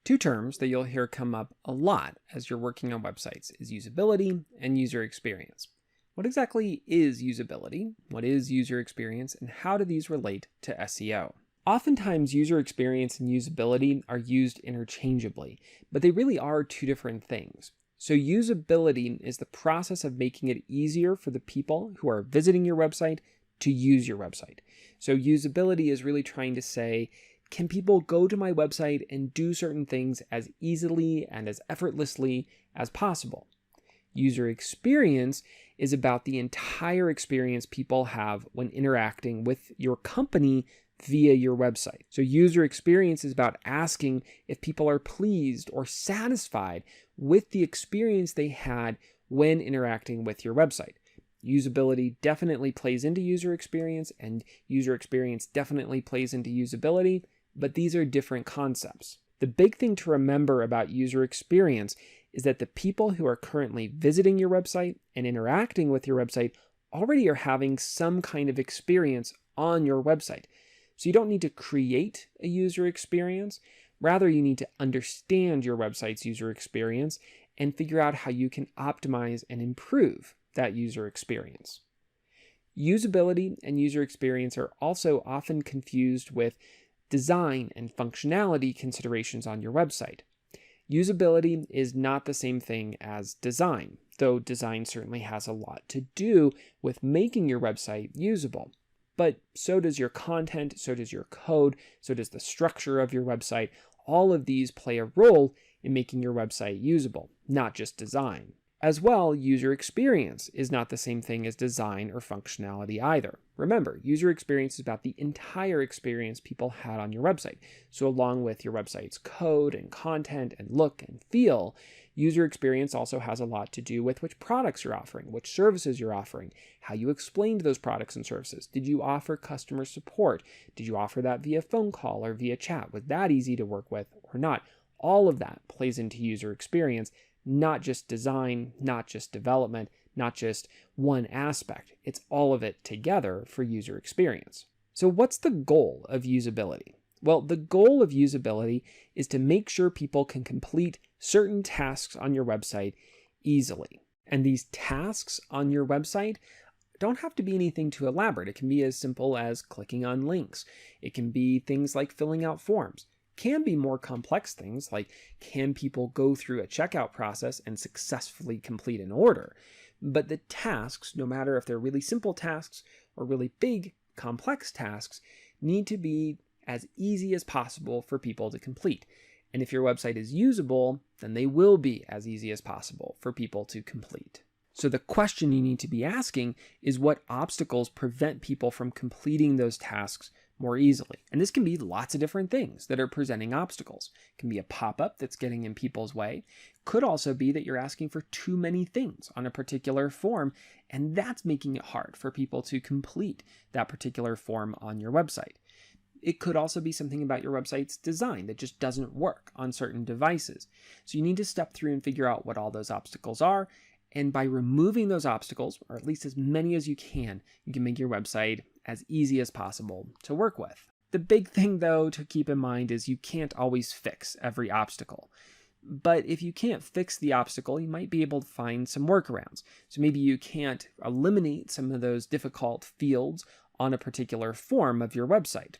Two terms that you'll hear come up a lot as you're working on websites is usability and user experience. What exactly is usability? What is user experience? And how do these relate to SEO? Oftentimes, user experience and usability are used interchangeably, but they really are two different things. So usability is the process of making it easier for the people who are visiting your website to use your website. So usability is really trying to say, can people go to my website and do certain things as easily and as effortlessly as possible? User experience is about the entire experience people have when interacting with your company via your website. So user experience is about asking if people are pleased or satisfied with the experience they had when interacting with your website. Usability definitely plays into user experience, and user experience definitely plays into usability, but these are different concepts. The big thing to remember about user experience is that the people who are currently visiting your website and interacting with your website already are having some kind of experience on your website. So you don't need to create a user experience. Rather, you need to understand your website's user experience and figure out how you can optimize and improve that user experience. Usability and user experience are also often confused with design and functionality considerations on your website. Usability is not the same thing as design, though design certainly has a lot to do with making your website usable. But so does your content, so does your code, so does the structure of your website. All of these play a role in making your website usable, not just design. As well, user experience is not the same thing as design or functionality either. Remember, user experience is about the entire experience people had on your website. So along with your website's code and content and look and feel, user experience also has a lot to do with which products you're offering, which services you're offering, how you explained those products and services. Did you offer customer support? Did you offer that via phone call or via chat? Was that easy to work with or not? All of that plays into user experience. Not just design, not just development, not just one aspect. It's all of it together for user experience. So what's the goal of usability? Well, the goal of usability is to make sure people can complete certain tasks on your website easily. And these tasks on your website don't have to be anything too elaborate. It can be as simple as clicking on links. It can be things like filling out forms. Can be more complex things like, can people go through a checkout process and successfully complete an order? But the tasks, no matter if they're really simple tasks or really big, complex tasks, need to be as easy as possible for people to complete. And if your website is usable, then they will be as easy as possible for people to complete. So the question you need to be asking is, what obstacles prevent people from completing those tasks more easily? And this can be lots of different things that are presenting obstacles. It can be a pop-up that's getting in people's way. Could also be that you're asking for too many things on a particular form, and that's making it hard for people to complete that particular form on your website. It could also be something about your website's design that just doesn't work on certain devices. So you need to step through and figure out what all those obstacles are. And by removing those obstacles, or at least as many as you can make your website as easy as possible to work with. The big thing, though, to keep in mind is you can't always fix every obstacle. But if you can't fix the obstacle, you might be able to find some workarounds. So maybe you can't eliminate some of those difficult fields on a particular form of your website,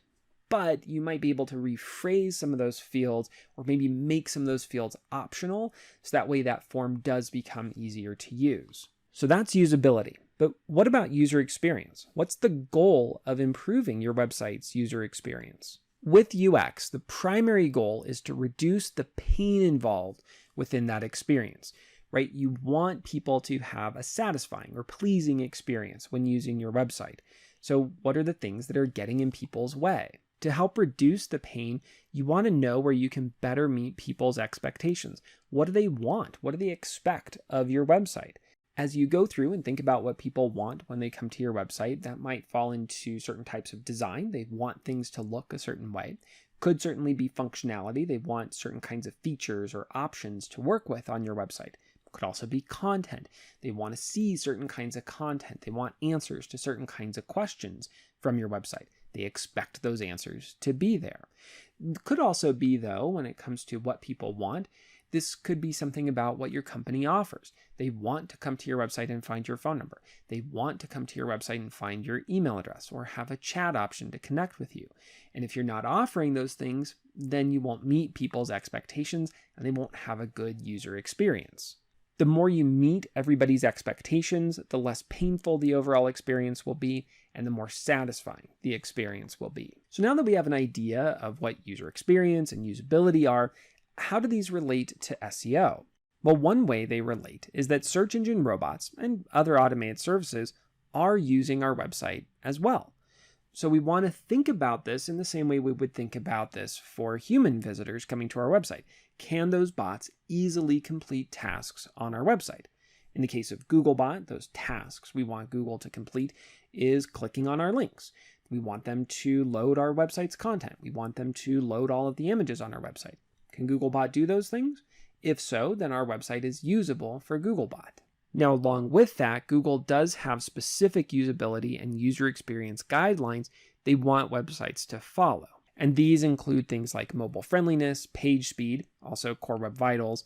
but you might be able to rephrase some of those fields or maybe make some of those fields optional, so that way that form does become easier to use. So that's usability. But what about user experience? What's the goal of improving your website's user experience? With UX, the primary goal is to reduce the pain involved within that experience, right? You want people to have a satisfying or pleasing experience when using your website. So what are the things that are getting in people's way? To help reduce the pain, you want to know where you can better meet people's expectations. What do they want? What do they expect of your website? As you go through and think about what people want when they come to your website, that might fall into certain types of design. They want things to look a certain way. Could certainly be functionality. They want certain kinds of features or options to work with on your website. Could also be content. They want to see certain kinds of content. They want answers to certain kinds of questions from your website. They expect those answers to be there. Could also be, though, when it comes to what people want, this could be something about what your company offers. They want to come to your website and find your phone number. They want to come to your website and find your email address or have a chat option to connect with you. And if you're not offering those things, then you won't meet people's expectations and they won't have a good user experience. The more you meet everybody's expectations, the less painful the overall experience will be and the more satisfying the experience will be. So now that we have an idea of what user experience and usability are, how do these relate to SEO? Well, one way they relate is that search engine robots and other automated services are using our website as well. So we want to think about this in the same way we would think about this for human visitors coming to our website. Can those bots easily complete tasks on our website? In the case of Googlebot, those tasks we want Google to complete is clicking on our links. We want them to load our website's content. We want them to load all of the images on our website. Can Googlebot do those things? If so, then our website is usable for Googlebot. Now, along with that, Google does have specific usability and user experience guidelines they want websites to follow. And these include things like mobile friendliness, page speed, also Core Web Vitals,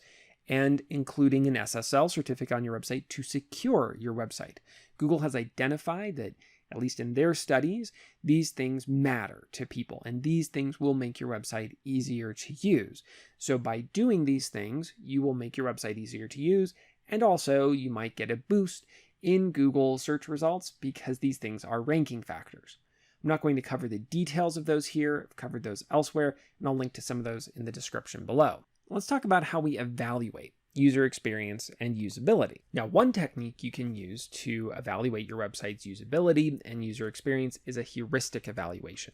and including an SSL certificate on your website to secure your website. Google has identified that, at least in their studies, these things matter to people, and these things will make your website easier to use. So by doing these things, you will make your website easier to use, and also you might get a boost in Google search results because these things are ranking factors. I'm not going to cover the details of those here. I've covered those elsewhere, and I'll link to some of those in the description below. Let's talk about how we evaluate user experience and usability. Now, one technique you can use to evaluate your website's usability and user experience is a heuristic evaluation.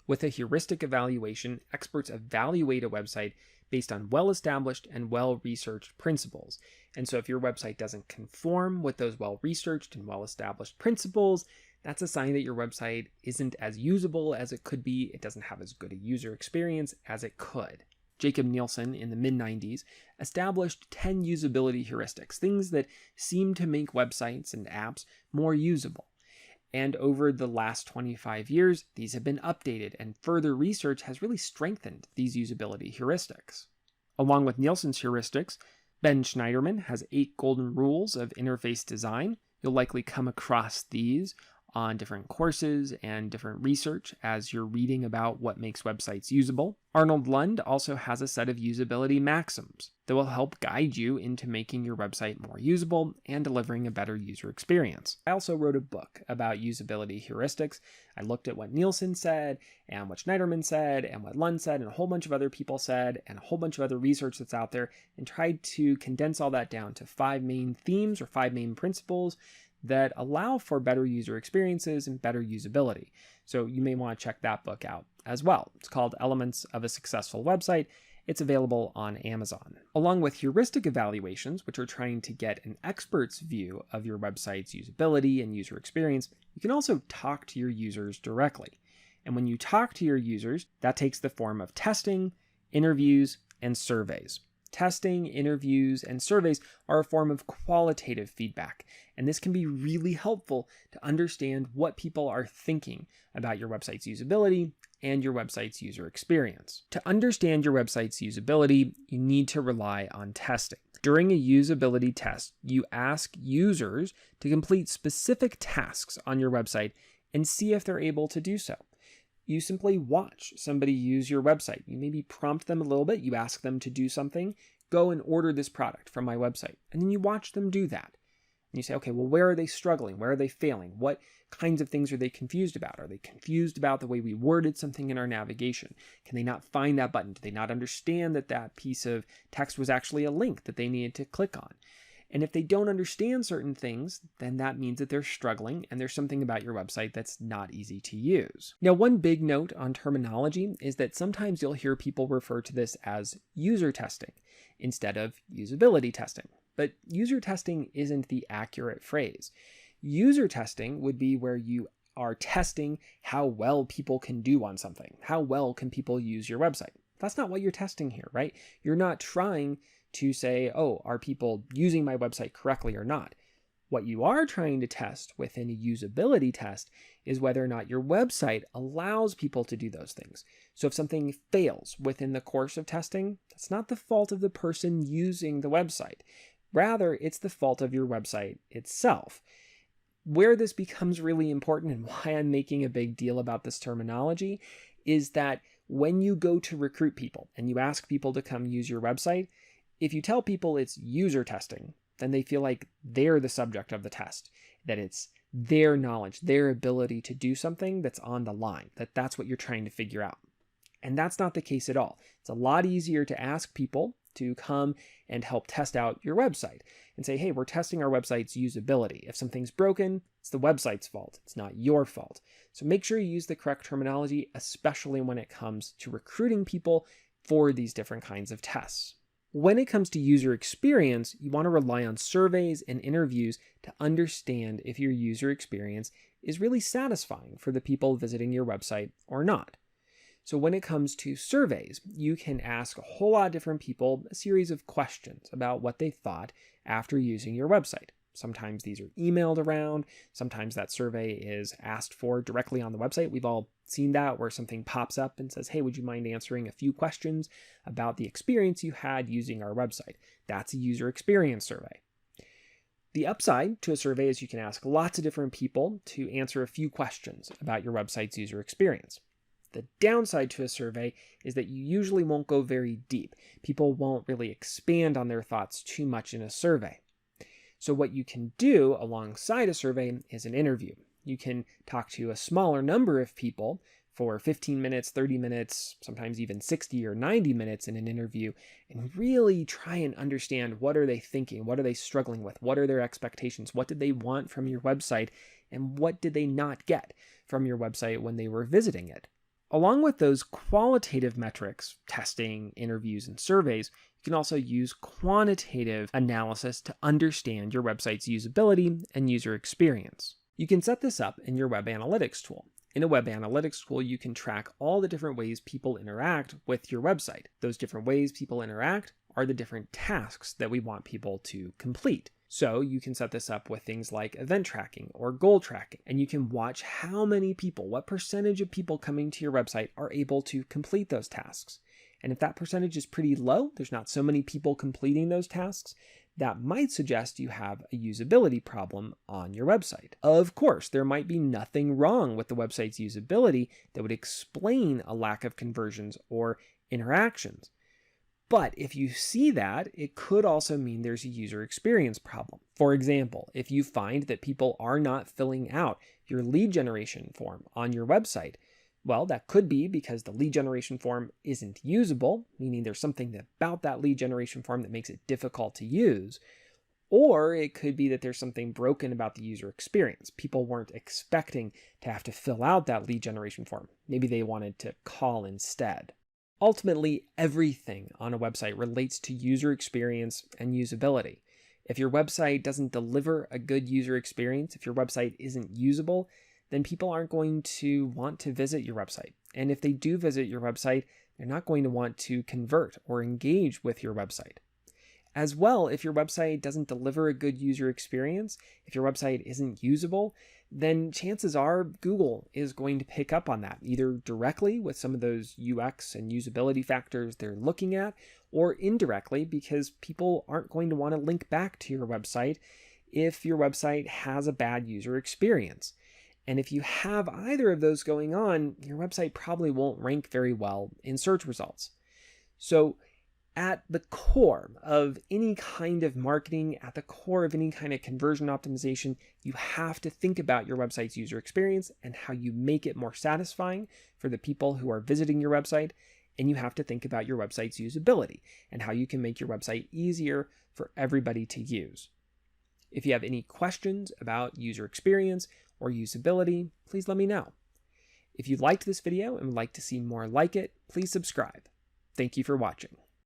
With a heuristic evaluation, experts evaluate a website based on well-established and well-researched principles. And so if your website doesn't conform with those well-researched and well-established principles, that's a sign that your website isn't as usable as it could be. It doesn't have as good a user experience as it could. Jacob Nielsen in the mid-90s established 10 usability heuristics, things that seem to make websites and apps more usable. And over the last 25 years, these have been updated, and further research has really strengthened these usability heuristics. Along with Nielsen's heuristics, Ben Schneiderman has 8 golden rules of interface design. You'll likely come across these on different courses and different research as you're reading about what makes websites usable. Arnold Lund also has a set of usability maxims that will help guide you into making your website more usable and delivering a better user experience. I also wrote a book about usability heuristics. I looked at what Nielsen said and what Schneiderman said and what Lund said and a whole bunch of other people said and a whole bunch of other research that's out there and tried to condense all that down to 5 main themes or 5 main principles that allow for better user experiences and better usability. So you may want to check that book out as well. It's called Elements of a Successful Website. It's available on Amazon. Along with heuristic evaluations, which are trying to get an expert's view of your website's usability and user experience, you can also talk to your users directly. And when you talk to your users, that takes the form of testing, interviews, and surveys. Testing, interviews, and surveys are a form of qualitative feedback, and this can be really helpful to understand what people are thinking about your website's usability and your website's user experience. To understand your website's usability, you need to rely on testing. During a usability test, you ask users to complete specific tasks on your website and see if they're able to do so. You simply watch somebody use your website. You maybe prompt them a little bit. You ask them to do something. Go and order this product from my website. And then you watch them do that. And you say, okay, well, where are they struggling? Where are they failing? What kinds of things are they confused about? Are they confused about the way we worded something in our navigation? Can they not find that button? Do they not understand that that piece of text was actually a link that they needed to click on? And if they don't understand certain things, then that means that they're struggling and there's something about your website that's not easy to use. Now, one big note on terminology is that sometimes you'll hear people refer to this as user testing instead of usability testing. But user testing isn't the accurate phrase. User testing would be where you are testing how well people can do on something. How well can people use your website? That's not what you're testing here, right? You're not trying to say, oh, are people using my website correctly or not? What you are trying to test within a usability test is whether or not your website allows people to do those things. So if something fails within the course of testing, that's not the fault of the person using the website. Rather, it's the fault of your website itself. Where this becomes really important and why I'm making a big deal about this terminology is that when you go to recruit people and you ask people to come use your website, if you tell people it's user testing, then they feel like they're the subject of the test, that it's their knowledge, their ability to do something that's on the line, that's what you're trying to figure out. And that's not the case at all. It's a lot easier to ask people to come and help test out your website and say, hey, we're testing our website's usability. If something's broken, it's the website's fault. It's not your fault. So make sure you use the correct terminology, especially when it comes to recruiting people for these different kinds of tests. When it comes to user experience, you want to rely on surveys and interviews to understand if your user experience is really satisfying for the people visiting your website or not. So when it comes to surveys, you can ask a whole lot of different people a series of questions about what they thought after using your website. Sometimes these are emailed around. Sometimes that survey is asked for directly on the website. We've all seen that where something pops up and says, hey, would you mind answering a few questions about the experience you had using our website? That's a user experience survey. The upside to a survey is you can ask lots of different people to answer a few questions about your website's user experience. The downside to a survey is that you usually won't go very deep. People won't really expand on their thoughts too much in a survey. So what you can do alongside a survey is an interview. You can talk to a smaller number of people for 15 minutes, 30 minutes, sometimes even 60 or 90 minutes in an interview, and really try and understand what are they thinking, what are they struggling with, what are their expectations, what did they want from your website, and what did they not get from your website when they were visiting it. Along with those qualitative metrics, testing, interviews, and surveys, you can also use quantitative analysis to understand your website's usability and user experience. You can set this up in your web analytics tool. In a web analytics tool, you can track all the different ways people interact with your website. Those different ways people interact are the different tasks that we want people to complete. So you can set this up with things like event tracking or goal tracking, and you can watch how many people, what percentage of people coming to your website are able to complete those tasks. And if that percentage is pretty low, there's not so many people completing those tasks, that might suggest you have a usability problem on your website. Of course, there might be nothing wrong with the website's usability that would explain a lack of conversions or interactions. But if you see that, it could also mean there's a user experience problem. For example, if you find that people are not filling out your lead generation form on your website, well, that could be because the lead generation form isn't usable, meaning there's something about that lead generation form that makes it difficult to use. Or it could be that there's something broken about the user experience. People weren't expecting to have to fill out that lead generation form. Maybe they wanted to call instead. Ultimately, everything on a website relates to user experience and usability. If your website doesn't deliver a good user experience, if your website isn't usable, then people aren't going to want to visit your website. And if they do visit your website, they're not going to want to convert or engage with your website. As well, if your website doesn't deliver a good user experience, if your website isn't usable, then chances are Google is going to pick up on that, either directly with some of those UX and usability factors they're looking at, or indirectly because people aren't going to want to link back to your website if your website has a bad user experience. And if you have either of those going on, your website probably won't rank very well in search results. So at the core of any kind of marketing, at the core of any kind of conversion optimization, you have to think about your website's user experience and how you make it more satisfying for the people who are visiting your website. And you have to think about your website's usability and how you can make your website easier for everybody to use. If you have any questions about user experience or usability, please let me know. If you liked this video and would like to see more like it, please subscribe. Thank you for watching.